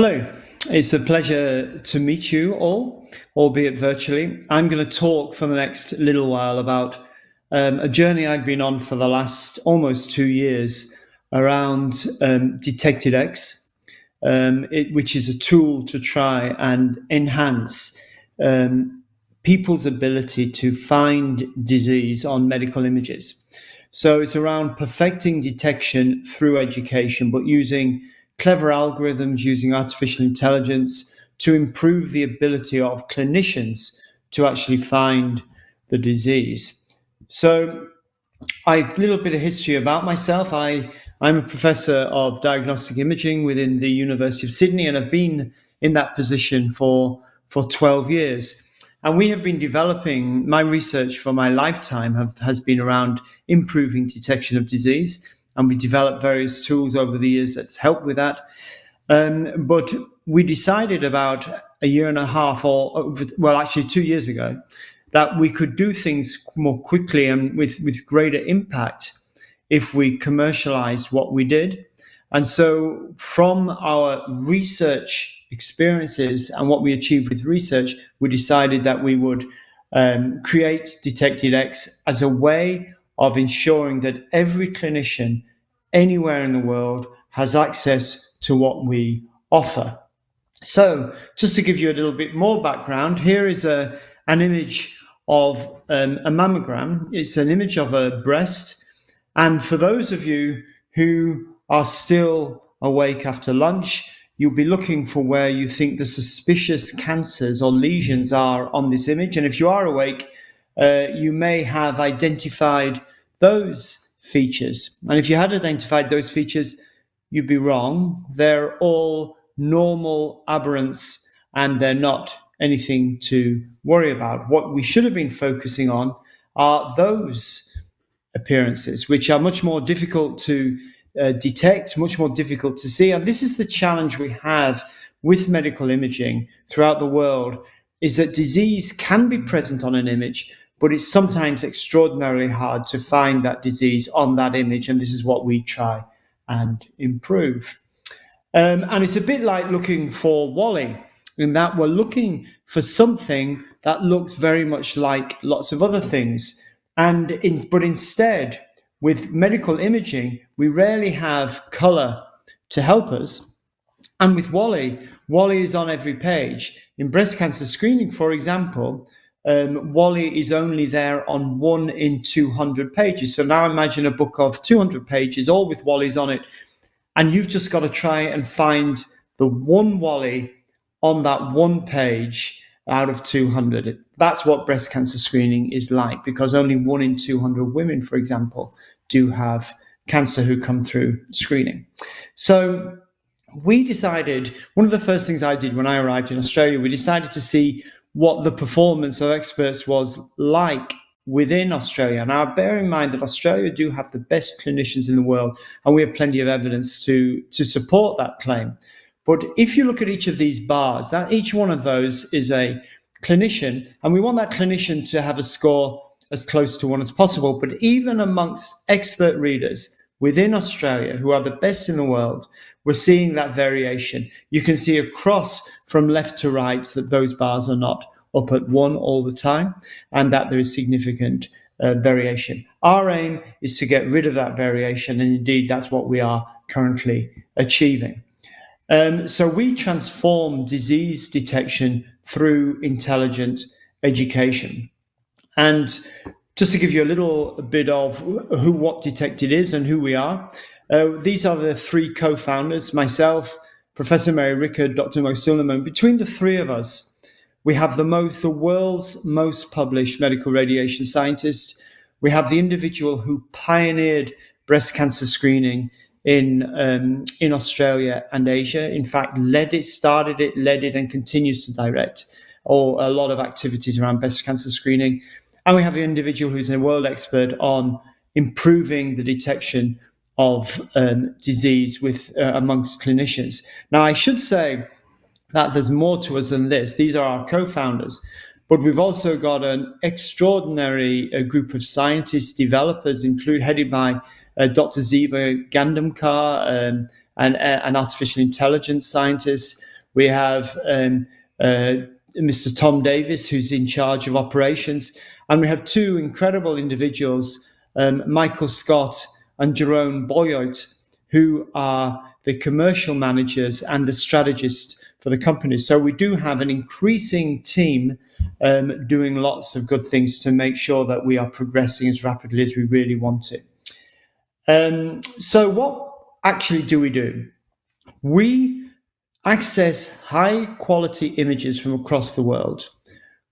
Hello, it's a pleasure to meet you all, albeit virtually. I'm going to talk for the next little while about a journey I've been on for the last almost 2 years around DetectED-X, which is a tool to try and enhance people's ability to find disease on medical images. So it's around perfecting detection through education, but using clever algorithms, using artificial intelligence to improve the ability of clinicians to actually find the disease. So a little bit of history about myself. I'm a professor of diagnostic imaging within the University of Sydney, and I've been in that position for 12 years. And we have been developing, my research for my lifetime has been around improving detection of disease. And we developed various tools over the years that's helped with that. But we decided about a year and a half, actually 2 years ago, that we could do things more quickly and with greater impact if we commercialized what we did. And so from our research experiences and what we achieved with research, we decided that we would create DetectED-X as a way of ensuring that every clinician anywhere in the world has access to what we offer. So just to give you a little bit more background, here is an image of a mammogram. It's an image of a breast. And for those of you who are still awake after lunch, you'll be looking for where you think the suspicious cancers or lesions are on this image. And if you are awake, you may have identified those features. And if you had identified those features, you'd be wrong. They're all normal aberrants and they're not anything to worry about. What we should have been focusing on are those appearances, which are much more difficult to detect, much more difficult to see. And this is the challenge we have with medical imaging throughout the world, is that disease can be present on an image, but it's sometimes extraordinarily hard to find that disease on that image. And this is what we try and improve. And it's a bit like looking for Wally, in that we're looking for something that looks very much like lots of other things. But instead, with medical imaging, we rarely have color to help us. And with Wally is on every page. In breast cancer screening, for example, Wally is only there on 1 in 200 pages. So now imagine a book of 200 pages, all with Wally's on it. And you've just got to try and find the one Wally on that one page out of 200. That's what breast cancer screening is like, because only 1 in 200 women, for example, do have cancer who come through screening. So we decided, one of the first things I did when I arrived in Australia, we decided to see what the performance of experts was like within Australia. Now, bear in mind that Australia do have the best clinicians in the world, and we have plenty of evidence to support that claim. But if you look at each of these bars, each one of those is a clinician, and we want that clinician to have a score as close to 1 as possible. But even amongst expert readers within Australia, who are the best in the world, we're seeing that variation. You can see across from left to right that those bars are not up at 1 all the time, and that there is significant variation. Our aim is to get rid of that variation, and indeed that's what we are currently achieving. So we transform disease detection through intelligent education. And just to give you a little bit of what DetectED is and who we are, these are the 3 co-founders, myself, Professor Mary Rickard, Dr Moe Suleiman. Between the 3 of us, we have the world's most published medical radiation scientist. We have the individual who pioneered breast cancer screening in Australia and Asia. In fact, started it, and continues to direct a lot of activities around breast cancer screening. And we have the individual who's a world expert on improving the detection of disease amongst clinicians. Now, I should say that there's more to us than this. These are our co-founders, but we've also got an extraordinary group of scientists, developers, headed by Dr. Ziva Gandamkar an artificial intelligence scientist. We have Mr. Tom Davis, who's in charge of operations. And we have two incredible individuals, Michael Scott and Jerome Boyout, who are the commercial managers and the strategists for the company. So we do have an increasing team doing lots of good things to make sure that we are progressing as rapidly as we really want to. So what actually do? We access high quality images from across the world.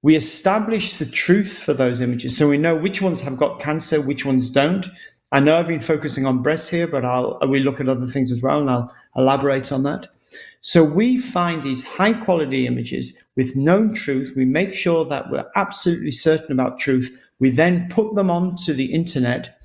We establish the truth for those images. So we know which ones have got cancer, which ones don't. I know I've been focusing on breast here, but we look at other things as well, and I'll elaborate on that. So we find these high quality images with known truth. We make sure that we're absolutely certain about truth. We then put them onto the internet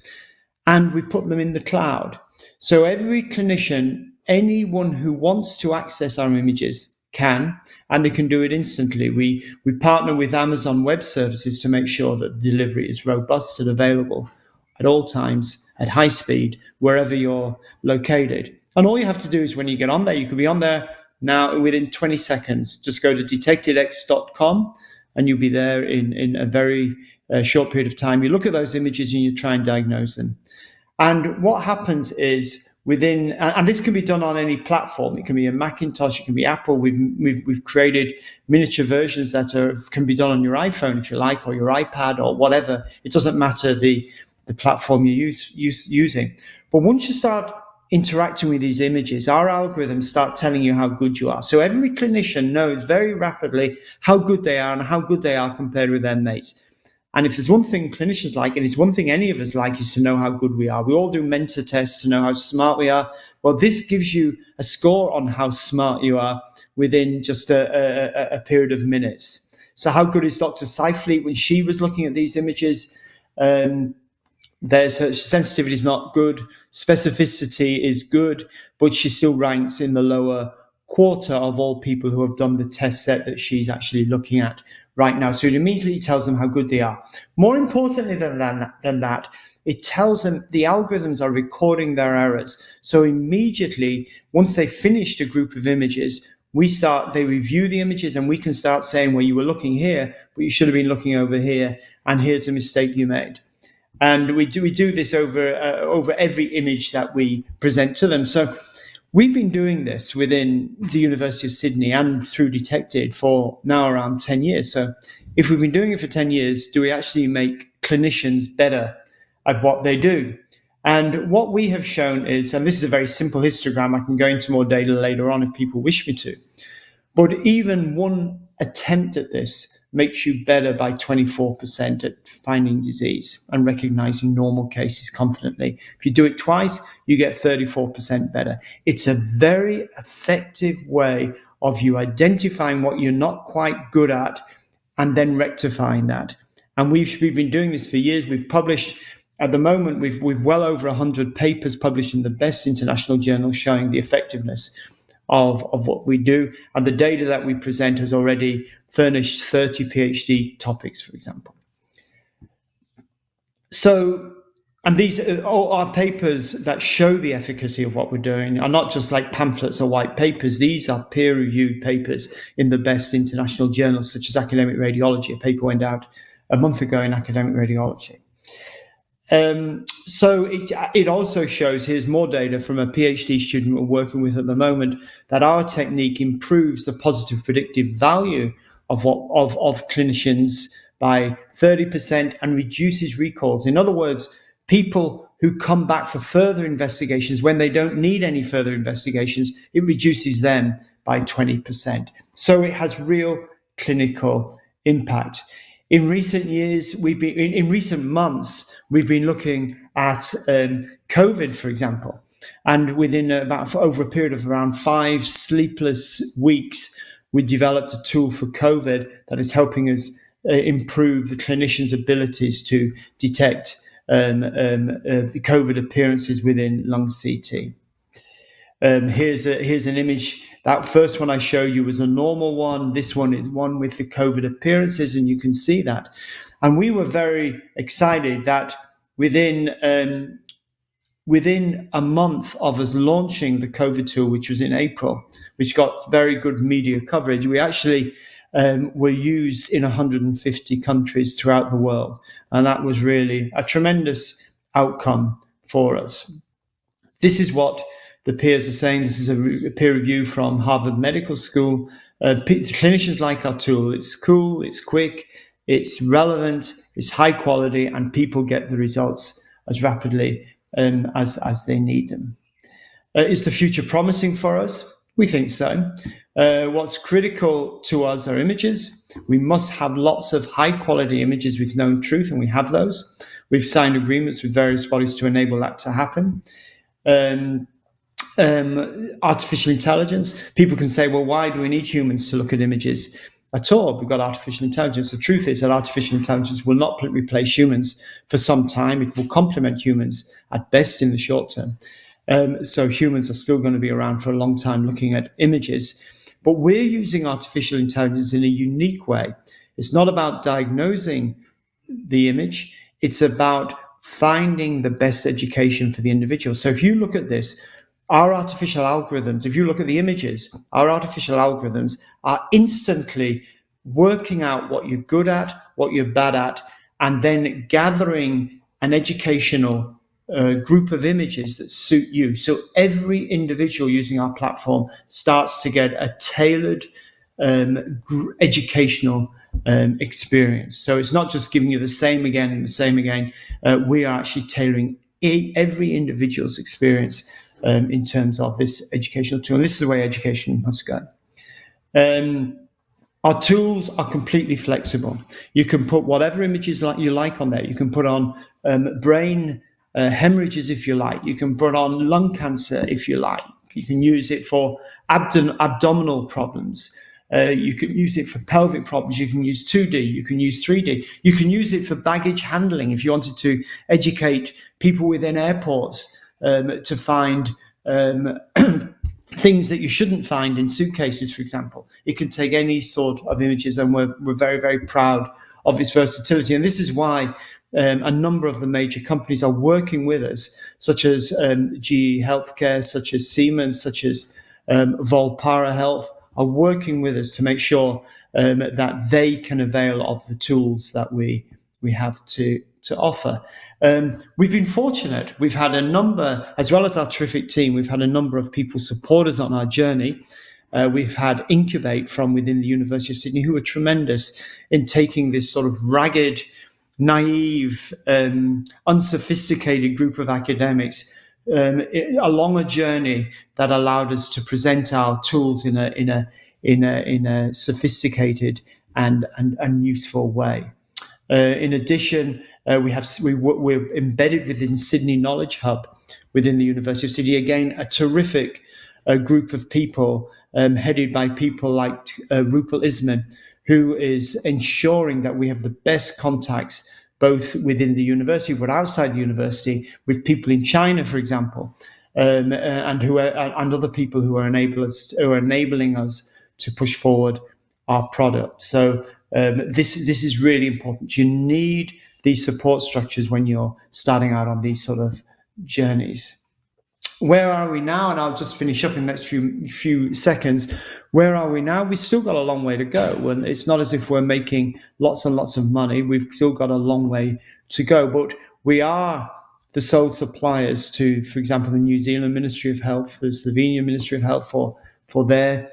and we put them in the cloud. So every clinician, anyone who wants to access our images can, and they can do it instantly. We partner with Amazon Web Services to make sure that the delivery is robust and available at all times, at high speed, wherever you're located. And all you have to do is when you get on there, you could be on there now within 20 seconds. Just go to DetectED-X.com and you'll be there in a very short period of time. You look at those images and you try and diagnose them. And what happens is and this can be done on any platform. It can be a Macintosh, it can be Apple. We've created miniature versions that can be done on your iPhone if you like, or your iPad, or whatever. It doesn't matter the platform you're using. But once you start interacting with these images, our algorithms start telling you how good you are. So every clinician knows very rapidly how good they are and how good they are compared with their mates. And if there's one thing clinicians like, and it's one thing any of us like, is to know how good we are. We all do mentor tests to know how smart we are. Well, this gives you a score on how smart you are within just a period of minutes. So how good is Dr. Seifleet when she was looking at these images? Her sensitivity is not good, specificity is good, but she still ranks in the lower quarter of all people who have done the test set that she's actually looking at right now. So it immediately tells them how good they are. More importantly than that, it tells them the algorithms are recording their errors. So immediately, once they finished a group of images, they review the images and we can start saying, well, you were looking here, but you should have been looking over here, and here's a mistake you made. And we do this over every image that we present to them. So we've been doing this within the University of Sydney and through DetectED for now around 10 years. So if we've been doing it for 10 years, do we actually make clinicians better at what they do? And what we have shown is, and this is a very simple histogram, I can go into more data later on if people wish me to, but even one attempt at this makes you better by 24% at finding disease and recognizing normal cases confidently. If you do it twice, you get 34% better. It's a very effective way of you identifying what you're not quite good at and then rectifying that. And we've been doing this for years. We've published, at the moment, we've well over 100 papers published in the best international journals showing the effectiveness of what we do. And the data that we present has already furnished 30 PhD topics, for example. So, and these all our papers that show the efficacy of what we're doing are not just like pamphlets or white papers. These are peer-reviewed papers in the best international journals, such as Academic Radiology. A paper went out a month ago in Academic Radiology. So it also shows, here's more data from a PhD student we're working with at the moment, that our technique improves the positive predictive value of clinicians by 30% and reduces recalls. In other words, people who come back for further investigations when they don't need any further investigations, it reduces them by 20%. So it has real clinical impact. In recent years, in recent months, we've been looking at COVID, for example, and within over a period of around 5 sleepless weeks, we developed a tool for COVID that is helping us improve the clinicians' abilities to detect the COVID appearances within lung CT. Here's an image. That first one I showed you was a normal one. This one is one with the COVID appearances, and you can see that. And we were very excited that within within a month of us launching the COVID tool, which was in April, which got very good media coverage, we actually were used in 150 countries throughout the world. And that was really a tremendous outcome for us. This is what the peers are saying. This is a peer review from Harvard Medical School. Clinicians like our tool. It's cool, it's quick, it's relevant, it's high quality, and people get the results as rapidly as they need them. Is the future promising for us? We think so. What's critical to us are images. We must have lots of high quality images with known truth, and we have those. We've signed agreements with various bodies to enable that to happen. Artificial intelligence. People can say, well, why do we need humans to look at images at all? We've got artificial intelligence. The truth is that artificial intelligence will not replace humans for some time. It will complement humans at best in the short term. So humans are still going to be around for a long time looking at images. But we're using artificial intelligence in a unique way. It's not about diagnosing the image. It's about finding the best education for the individual. So if you look at this, our artificial algorithms, if you look at the images, our artificial algorithms are instantly working out what you're good at, what you're bad at, and then gathering an educational group of images that suit you. So every individual using our platform starts to get a tailored educational experience. So it's not just giving you the same again and the same again. We are actually tailoring every individual's experience in terms of this educational tool. And this is the way education must go. Our tools are completely flexible. You can put whatever images you like on there. You can put on brain hemorrhages if you like. You can put on lung cancer if you like. You can use it for abdominal problems. You can use it for pelvic problems. You can use 2D. You can use 3D. You can use it for baggage handling if you wanted to educate people within airports to find things that you shouldn't find in suitcases, for example. It can take any sort of images, and we're very, very proud of its versatility. And this is why a number of the major companies are working with us, such as GE Healthcare, such as Siemens, such as Volpara Health, are working with us to make sure that they can avail of the tools that we have to offer. We've been fortunate. We've had a number, as well as our terrific team, we've had a number of people support us on our journey. We've had Incubate from within the University of Sydney, who are tremendous in taking this sort of ragged, naive, unsophisticated group of academics along a journey that allowed us to present our tools in a sophisticated and useful way. In addition, we're embedded within Sydney Knowledge Hub within the University of Sydney. Again, a terrific group of people headed by people like Rupal Isman, who is ensuring that we have the best contacts both within the university but outside the university with people in China, for example, and other people who are enabling us to push forward our product. So this is really important. You need these support structures when you're starting out on these sort of journeys. Where are we now? And I'll just finish up in the next few seconds. Where are we now? We've still got a long way to go. And it's not as if we're making lots and lots of money. We've still got a long way to go. But we are the sole suppliers to, for example, the New Zealand Ministry of Health, the Slovenian Ministry of Health for their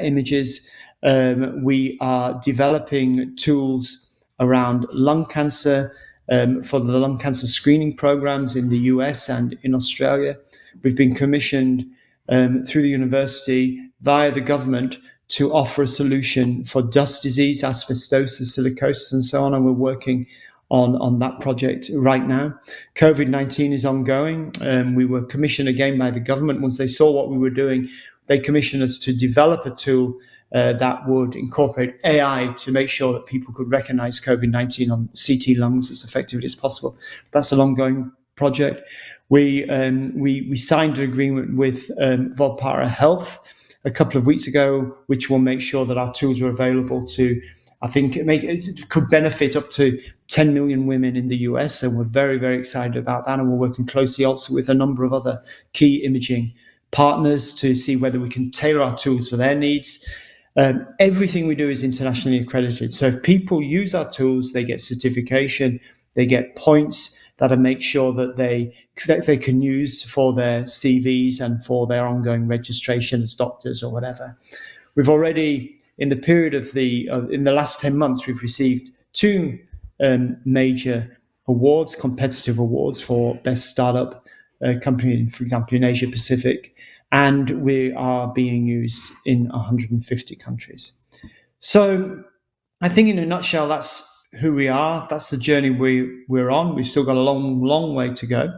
images. We are developing tools around lung cancer for the lung cancer screening programs in the US and in Australia. We've been commissioned through the university via the government to offer a solution for dust disease, asbestosis, silicosis, and so on. And we're working on that project right now. COVID-19 is ongoing. We were commissioned again by the government. Once they saw what we were doing, they commissioned us to develop a tool that would incorporate AI to make sure that people could recognize COVID-19 on CT lungs as effectively as possible. That's an ongoing project. We signed an agreement with Volpara Health a couple of weeks ago, which will make sure that our tools are available to I think it could benefit up to 10 million women in the US, and we're very, very excited about that. And we're working closely also with a number of other key imaging partners to see whether we can tailor our tools for their needs. Everything we do is internationally accredited. So if people use our tools, they get certification, they get points that make sure that they can use for their CVs and for their ongoing registration as doctors or whatever. We've already, in the period of in the last 10 months, we've received 2 major awards, competitive awards for best startup company, for example, in Asia Pacific, and we are being used in 150 countries. So I think in a nutshell, that's who we are. That's the journey we're on. We've still got a long, long way to go.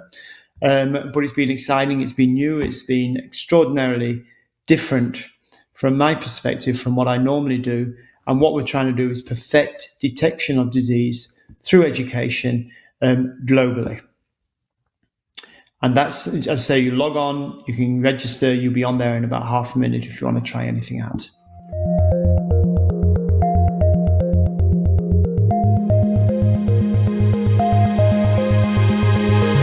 But it's been exciting. It's been new. It's been extraordinarily different from my perspective from what I normally do. And what we're trying to do is perfect detection of disease through education globally. And that's, as I say, you log on, you can register, you'll be on there in about half a minute if you want to try anything out.